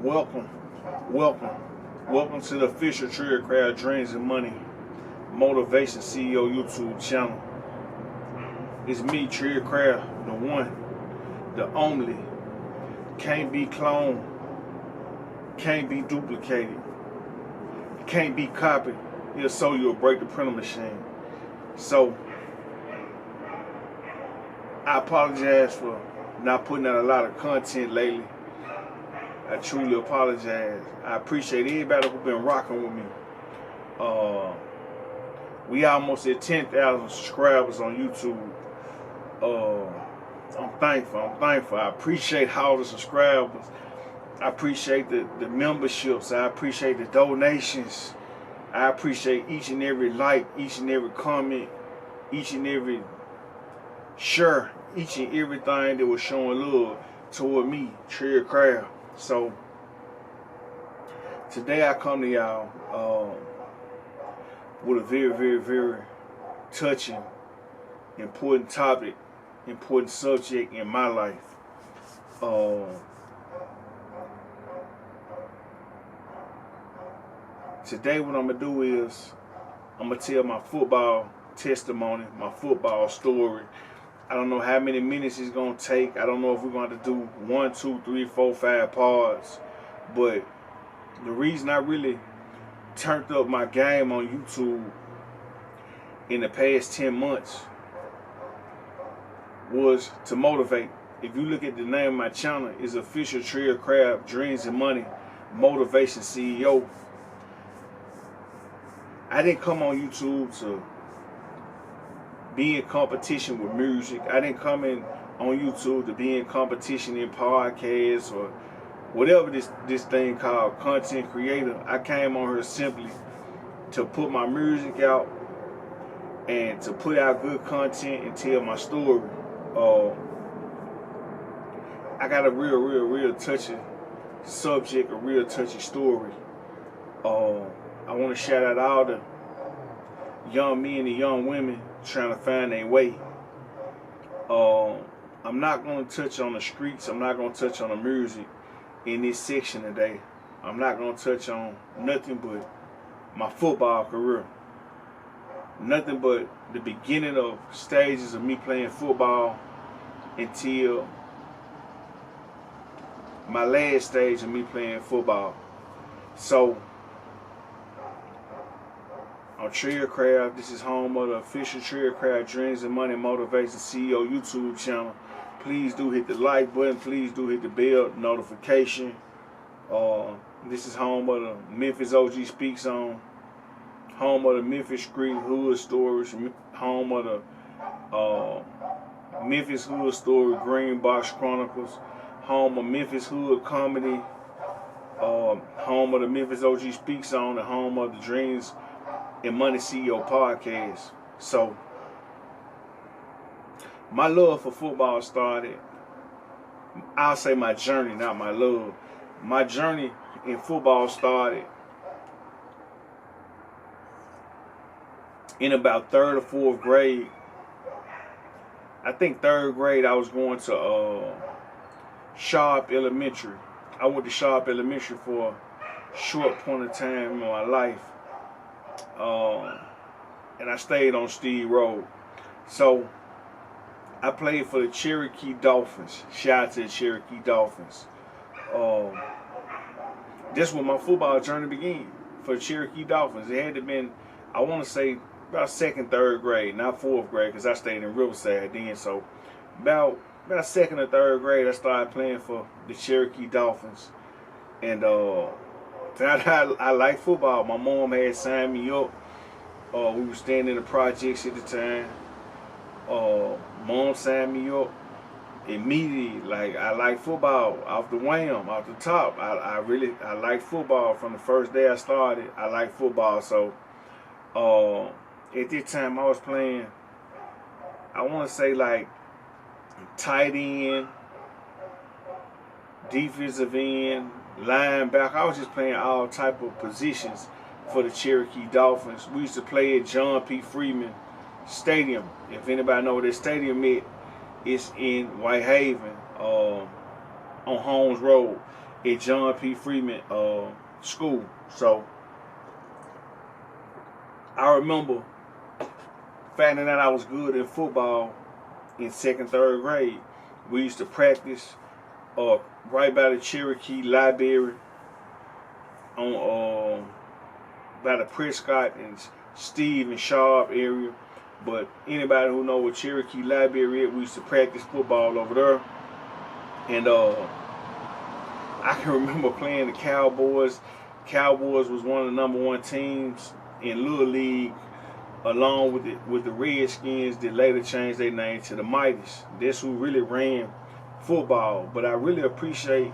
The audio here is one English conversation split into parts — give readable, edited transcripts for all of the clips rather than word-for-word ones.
Welcome, welcome, welcome to the official Trell Dreams and Money Motivation CEO YouTube channel. It's me, Trell, the one, the only, can't be cloned, can't be duplicated, can't be copied. If so, you'll break the printer machine. So, I apologize for not putting out a lot of content lately. I truly apologize. I appreciate everybody who's been rocking with me. We almost at 10,000 subscribers on YouTube. I'm thankful. I appreciate all the subscribers. I appreciate the memberships. I appreciate the donations. I appreciate each and every like, each and every comment, each and every share, each and everything that was showing love toward me, Trell. So today I come to y'all with a very, very, very touching, important topic, important subject in my life. Today what I'm going to do is I'm going to tell my football testimony, my football story. I don't know how many minutes it's going to take. I don't know if we're going to do 1, 2, 3, 4, 5 parts. But the reason I really turned up my game on YouTube in the past 10 months was to motivate. If you look at the name of my channel, it's official Trell Dreams and Money Motivation CEO. I didn't come on YouTube to be in competition with music. I didn't come in on YouTube to be in competition in podcasts or whatever this thing called content creator. I came on here simply to put my music out and to put out good content and tell my story. I got a real touchy subject, a real touchy story. I want to shout out all the young men and young women trying to find their way. I'm not going to touch on the streets. I'm not going to touch on the music in this section today. I'm not going to touch on nothing but my football career. Nothing but the beginning of stages of me playing football until my last stage of me playing football. So, I'm Trell. This is home of the official Trell Dreams and Money Motivation CEO YouTube channel. Please do hit the like button. Please do hit the bell notification. This is home of the Memphis OG Speaks On. Home of the Memphis Street Hood Stories. Home of the Memphis Hood Story Green Box Chronicles. Home of Memphis Hood Comedy. Home of the Memphis OG Speaks On. And home of the Dreams and Money CEO podcast. So, my love for football started, I'll say my journey, not my love. My journey in football started in about 3rd or 4th grade. I think 3rd grade I was going to Sharpe Elementary. I went to Sharpe Elementary for a short point of time in my life. And I stayed on Steve Road. So I played for the Cherokee Dolphins. Shout out to the Cherokee Dolphins. That's when my football journey began for the Cherokee Dolphins. It had to been, I want to say, about 2nd, 3rd grade, not 4th grade, because I stayed in Riverside then. So about 2nd or 3rd grade, I started playing for the Cherokee Dolphins. And I like football. My mom had signed me up. We were staying in the projects at the time. Mom signed me up immediately. Like, I like football off the wham, off the top. I like football from the first day I started. I like football. So at this time I was playing, I want to say like tight end, defensive end, linebacker. I was just playing all type of positions for the Cherokee Dolphins. We used to play at John P. Freeman Stadium. If anybody know what that stadium is, it's in Whitehaven on Holmes Road. at John P. Freeman school. So I remember finding out I was good in football in second, third grade. We used to practice right by the Cherokee library on by the Prescott and Steve and Sharpe area. But anybody who know what Cherokee library is, we used to practice football over there. And I can remember playing the Cowboys. Cowboys was one of the #1 teams in Little League, along with the Redskins that later changed their name to the Mighties. That's who really ran football. But I really appreciate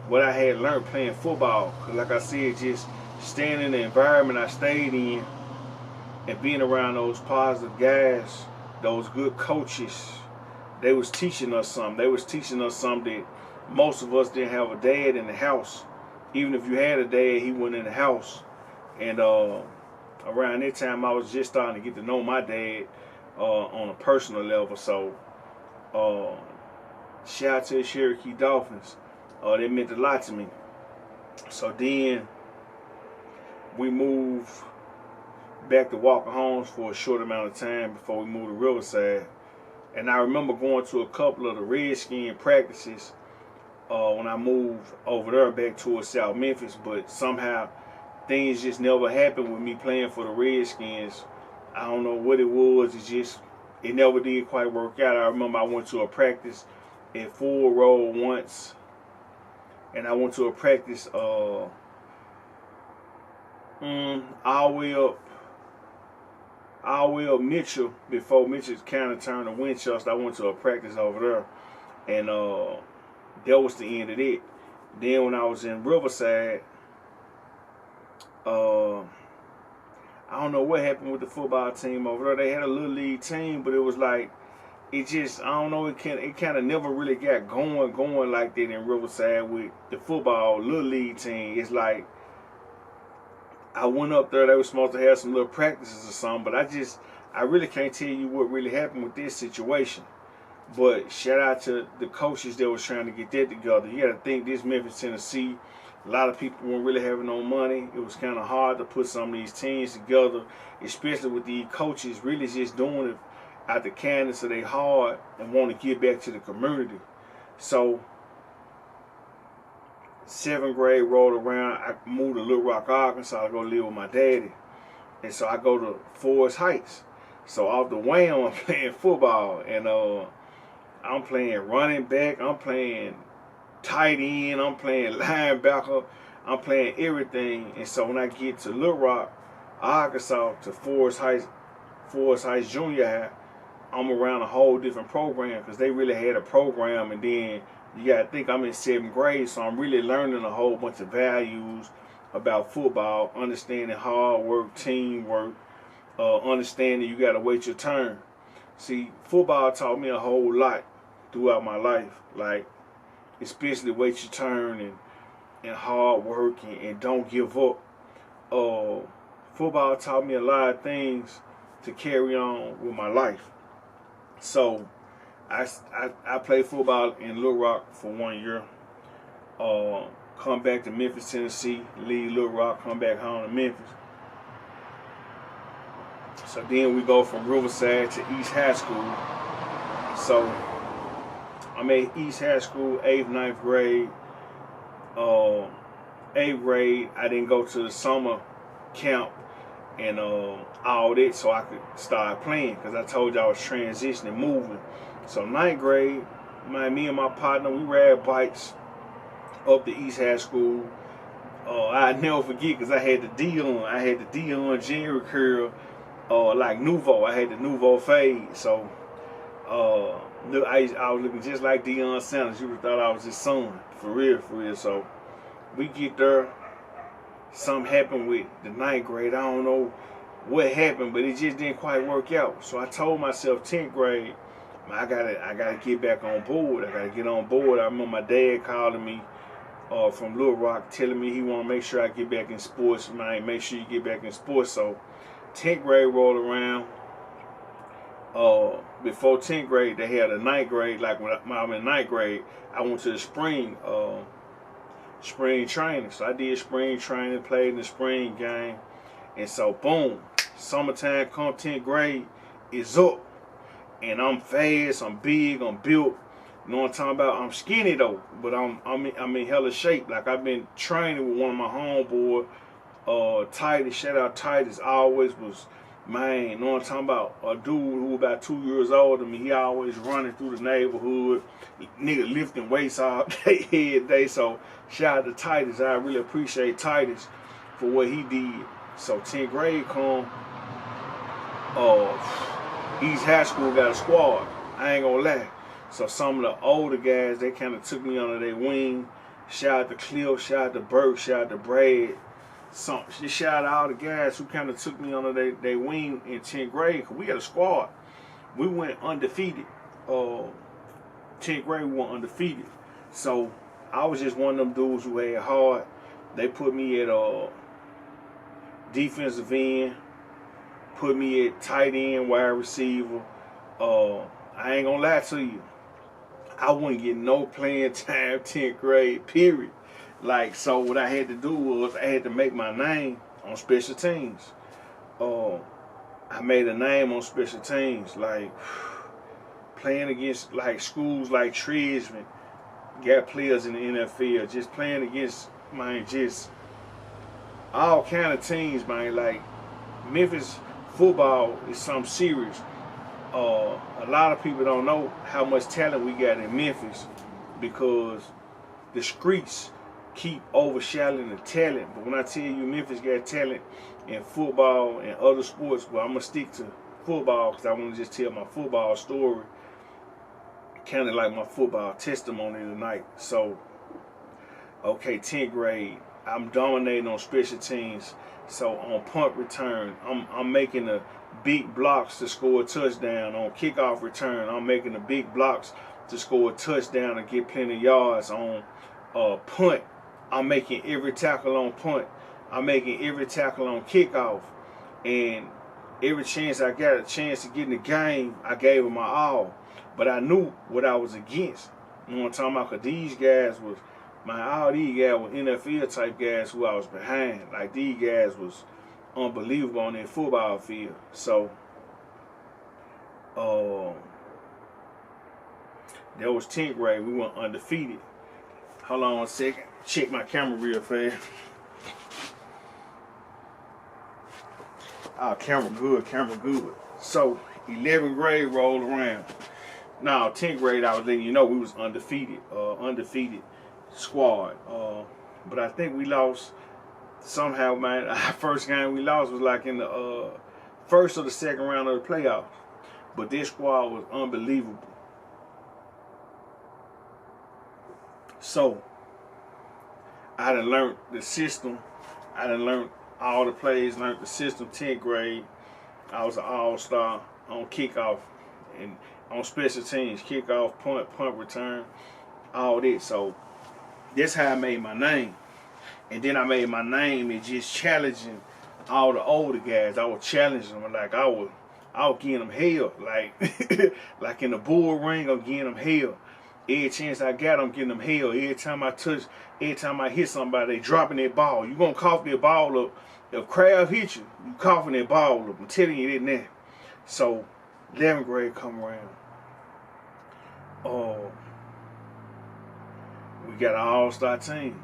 what I had learned playing football. Because like I said, just staying in the environment I stayed in and being around those positive guys, those good coaches, they was teaching us something. They was teaching us something that most of us didn't have a dad in the house. Even if you had a dad, he wasn't in the house. And around that time, I was just starting to get to know my dad on a personal level. So shout out to the Cherokee Dolphins. They meant a lot to me. So then we moved back to Walker Homes for a short amount of time before we moved to Riverside. And I remember going to a couple of the Redskin practices when I moved over there back towards South Memphis, but somehow things just never happened with me playing for the Redskins. I don't know what it was. It never did quite work out. I remember I went to a practice at Full Road once, and I went to a practice all the way up Mitchell before Mitchell kind of turned to Winchester. I went to a practice over there, and that was the end of it. Then when I was in Riverside, I don't know what happened with the football team over there. They had a little league team, but it was like, I don't know, it kind of never really got going like that in Riverside with the football little league team. It's like, I went up there, they were supposed to have some little practices or something, but I really can't tell you what really happened with this situation. But shout out to the coaches that was trying to get that together. You got to think, this Memphis, Tennessee, a lot of people weren't really having no money. It was kind of hard to put some of these teams together, especially with these coaches really just doing it out the kindness of their heart and want to give back to the community. So 7th grade rolled around, I moved to Little Rock, Arkansas to go live with my daddy. And so I go to Forest Heights. So off the way, I'm playing football, and I'm playing running back, I'm playing tight end, I'm playing linebacker, I'm playing everything. And so when I get to Little Rock, Arkansas, to Forest Heights Junior High, I'm around a whole different program, because they really had a program. And then you got to think, I'm in 7th grade, so I'm really learning a whole bunch of values about football, understanding hard work, teamwork, understanding you got to wait your turn. See, football taught me a whole lot throughout my life, like especially wait your turn and hard work and don't give up. Football taught me a lot of things to carry on with my life. So I played football in Little Rock for 1 year. Come back to Memphis, Tennessee, leave Little Rock, come back home to Memphis. So then we go from Riverside to East High School. So I'm at East High School, 8th, 9th grade. 8th grade, I didn't go to the summer camp and all that, so I could start playing, because I told you I was transitioning, moving. So 9th grade, me and my partner, we ride bikes up to East High School. I never forget, because I had the D on Jerry curl, like Nouveau. I had the Nouveau fade. So I was looking just like Deion Sanders. You would have thought I was his son, for real. So we get there. Something happened with the 9th grade. I don't know what happened, but it just didn't quite work out. So I told myself 10th grade, I gotta get back on board. I gotta get on board. I remember my dad calling me from Little Rock, telling me he want to make sure I get back in sports. Man, make sure you get back in sports. So 10th grade rolled around. Before 10th grade, they had a 9th grade. Like when I'm in 9th grade, I went to the spring spring training. So I did spring training, played in the spring game. And so, boom, summertime come 10th grade is up. And I'm fast, I'm big, I'm built. You know what I'm talking about? I'm skinny though, but I'm in hella shape. Like I've been training with one of my homeboys, Titus. Shout out Titus. Always was, man. You know what I'm talking about? A dude who about 2 years older than me. He always running through the neighborhood, nigga lifting weights all day, every day. So shout out to Titus. I really appreciate Titus for what he did. So 10th grade come. East High School got a squad. I ain't gonna lie. So some of the older guys, they kind of took me under their wing. Shout out to Cliff, shout out to Burke, shout out to Brad. Just shout out all the guys who kind of took me under their wing in 10th grade. Cause we had a squad. We went undefeated. 10th grade, we went undefeated. So I was just one of them dudes who had hard. They put me at defensive end, put me at tight end, wide receiver. I ain't gonna lie to you. I wouldn't get no playing time 10th grade, period. Like, so what I had to do was I had to make my name on special teams. I made a name on special teams, like playing against like schools like Trisman, got players in the NFL, just playing against, man, just all kind of teams, man. Like Memphis football is something serious. A lot of people don't know how much talent we got in Memphis because the streets keep overshadowing the talent. But when I tell you Memphis got talent in football and other sports, well, I'm going to stick to football because I want to just tell my football story, kind of like my football testimony tonight. So, okay, 10th grade, I'm dominating on special teams. So on punt return, I'm making the big blocks to score a touchdown. On kickoff return, I'm making the big blocks to score a touchdown and get plenty of yards. On punt, I'm making every tackle on punt. I'm making every tackle on kickoff. And every chance I got a chance to get in the game, I gave them my all. But I knew what I was against. You know what I'm talking about? Because these guys was, all these guys were NFL type guys who I was behind. Like these guys was unbelievable on their football field. So that was 10th grade. We went undefeated. Hold on a second. Check my camera real fast. Camera good. So 11th grade rolled around. Now 10th grade, I was letting you know we was undefeated squad. But I think we lost somehow, man. Our first game we lost was like in the first or the second round of the playoffs. But this squad was unbelievable. So I done learned the system. I done learned all the plays, learned the system. 10th grade, I was an all-star on kickoff and on special teams, kickoff, punt return, all that. So that's how I made my name. And then I made my name in just challenging all the older guys. I was challenging them, like I was giving them hell. Like like in the bull ring, I'm giving them hell. Every chance I got, I'm getting them hell. Every time I hit somebody, they dropping their ball. You gonna cough their ball up. If Crab hit you, you coughing their ball up. I'm telling you that now. So 11th grade come around. We got an all-star team.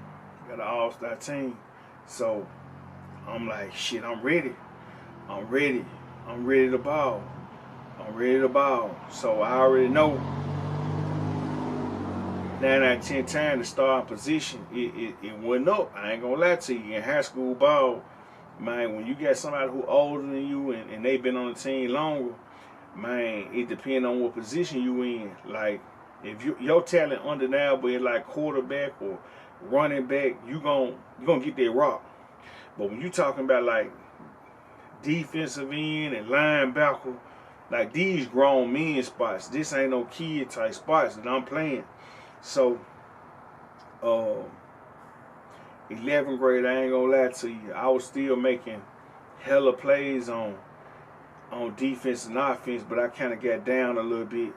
So I'm like, shit, I'm ready to ball. So I already know 9 out of 10 times the starting position, it went up. I ain't gonna lie to you. In high school ball, man, when you got somebody who older than you and they been on the team longer, man, it depends on what position you in. Like, if your talent undeniable is like quarterback or running back, you gonna get that rock. But when you talking about like defensive end and linebacker, like these grown men spots, this ain't no kid type spots that I'm playing. So 11th grade, I ain't gonna lie to you, I was still making hella plays on defense and offense, but I kind of got down a little bit.